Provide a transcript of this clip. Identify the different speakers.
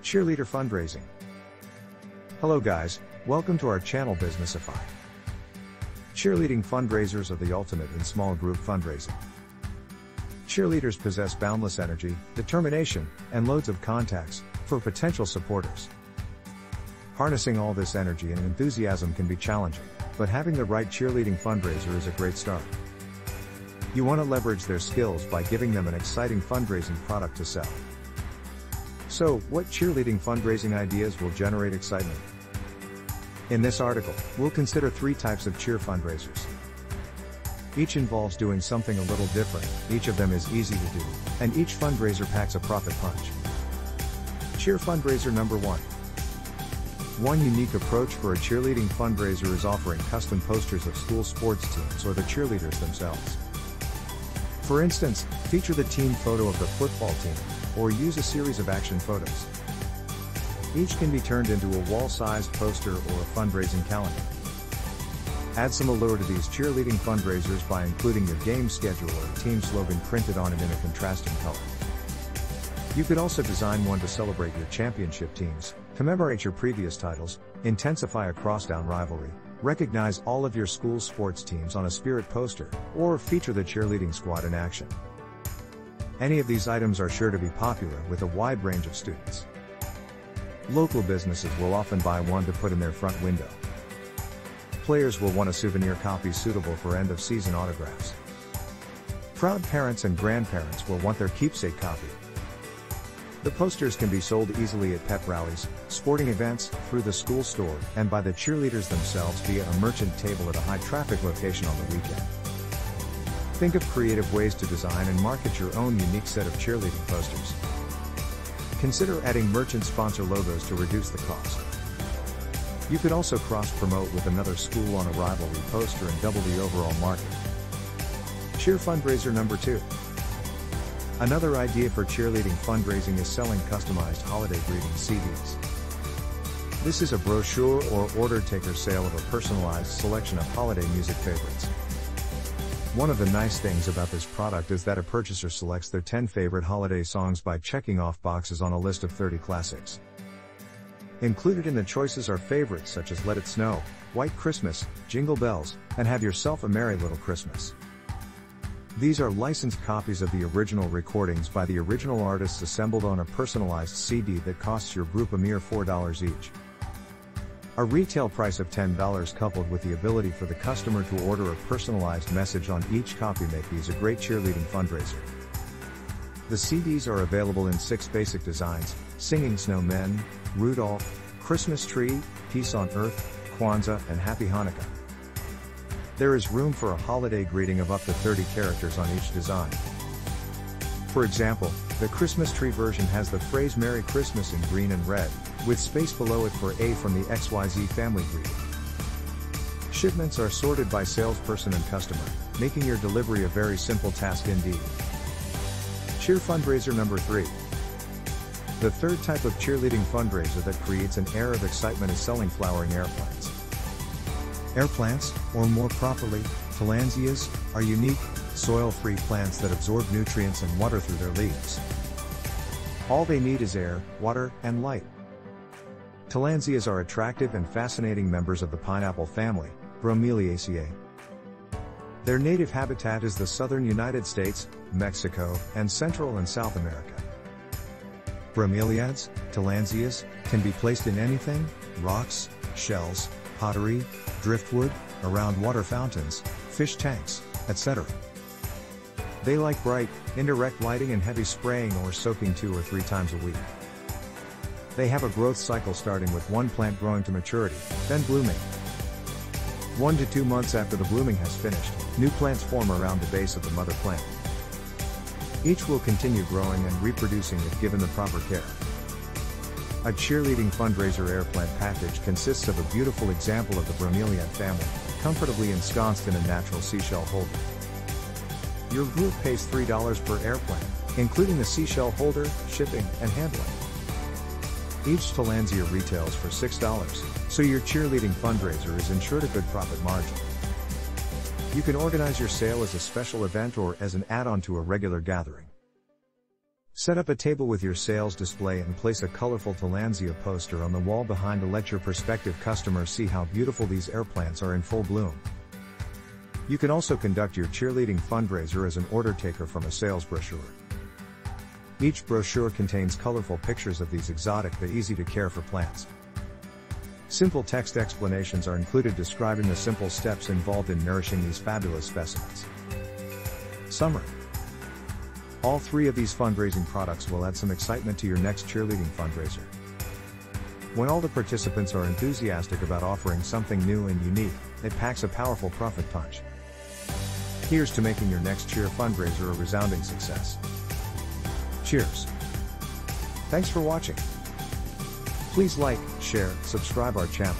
Speaker 1: Cheerleader Fundraising. Hello guys, welcome to our channel Businessify. Cheerleading fundraisers are the ultimate in small group fundraising. Cheerleaders possess boundless energy, determination, and loads of contacts for potential supporters. Harnessing all this energy and enthusiasm can be challenging, but having the right cheerleading fundraiser is a great start. You want to leverage their skills by giving them an exciting fundraising product to sell. So, what cheerleading fundraising ideas will generate excitement? In this article, we'll consider 3 types of cheer fundraisers. Each involves doing something a little different, each of them is easy to do, and each fundraiser packs a profit punch. Cheer fundraiser number 1. One unique approach for a cheerleading fundraiser is offering custom posters of school sports teams or the cheerleaders themselves. For instance, feature the team photo of the football team, or use a series of action photos. Each can be turned into a wall-sized poster or a fundraising calendar. Add some allure to these cheerleading fundraisers by including your game schedule or team slogan printed on it in a contrasting color. You could also design one to celebrate your championship teams, commemorate your previous titles, intensify a crosstown rivalry, recognize all of your school's sports teams on a spirit poster, or feature the cheerleading squad in action. Any of these items are sure to be popular with a wide range of students. Local businesses will often buy one to put in their front window. Players will want a souvenir copy suitable for end-of-season autographs. Proud parents and grandparents will want their keepsake copy. The posters can be sold easily at pep rallies, sporting events, through the school store, and by the cheerleaders themselves via a merchant table at a high-traffic location on the weekend. Think of creative ways to design and market your own unique set of cheerleading posters. Consider adding merchant sponsor logos to reduce the cost. You could also cross-promote with another school on a rivalry poster and double the overall market. Cheer fundraiser number 2. Another idea for cheerleading fundraising is selling customized holiday greeting CDs. This is a brochure or order-taker sale of a personalized selection of holiday music favorites. One of the nice things about this product is that a purchaser selects their 10 favorite holiday songs by checking off boxes on a list of 30 classics. Included in the choices are favorites such as Let It Snow, White Christmas, Jingle Bells, and Have Yourself a Merry Little Christmas. These are licensed copies of the original recordings by the original artists assembled on a personalized CD that costs your group a mere $4 each. A retail price of $10 coupled with the ability for the customer to order a personalized message on each copy make these a great cheerleading fundraiser. The CDs are available in 6 basic designs: Singing Snowmen, Rudolph, Christmas Tree, Peace on Earth, Kwanzaa, and Happy Hanukkah. There is room for a holiday greeting of up to 30 characters on each design. For example, the Christmas Tree version has the phrase Merry Christmas in green and red, with space below it for A from the XYZ family greeting. Shipments are sorted by salesperson and customer, making your delivery a very simple task indeed. Cheer fundraiser number 3. The third type of cheerleading fundraiser that creates an air of excitement is selling flowering air plants. Air plants, or more properly, tillandsias, are unique, soil-free plants that absorb nutrients and water through their leaves. All they need is air, water, and light. Tillandsias are attractive and fascinating members of the pineapple family, Bromeliaceae. Their native habitat is the southern United States, Mexico, and Central and South America. Bromeliads, tillandsias, can be placed in anything: rocks, shells, pottery, driftwood, around water fountains, fish tanks, etc. They like bright, indirect lighting and heavy spraying or soaking 2 or 3 times a week. They have a growth cycle starting with one plant growing to maturity, then blooming. 1 to 2 months after the blooming has finished, new plants form around the base of the mother plant. Each will continue growing and reproducing if given the proper care. A cheerleading fundraiser air plant package consists of a beautiful example of the bromeliad family, comfortably ensconced in a natural seashell holder. Your group pays $3 per air plant, including the seashell holder, shipping, and handling. Each tillandsia retails for $6, so your cheerleading fundraiser is ensured a good profit margin. You can organize your sale as a special event or as an add-on to a regular gathering. Set up a table with your sales display and place a colorful Tillandsia poster on the wall behind to let your prospective customers see how beautiful these air plants are in full bloom. You can also conduct your cheerleading fundraiser as an order taker from a sales brochure. Each brochure contains colorful pictures of these exotic but easy to care for plants. Simple text explanations are included describing the simple steps involved in nourishing these fabulous specimens. Summary. All three of these fundraising products will add some excitement to your next cheerleading fundraiser. When all the participants are enthusiastic about offering something new and unique, it packs a powerful profit punch. Here's to making your next cheer fundraiser a resounding success. Cheers! Thanks for watching. Please like, share, subscribe our channel.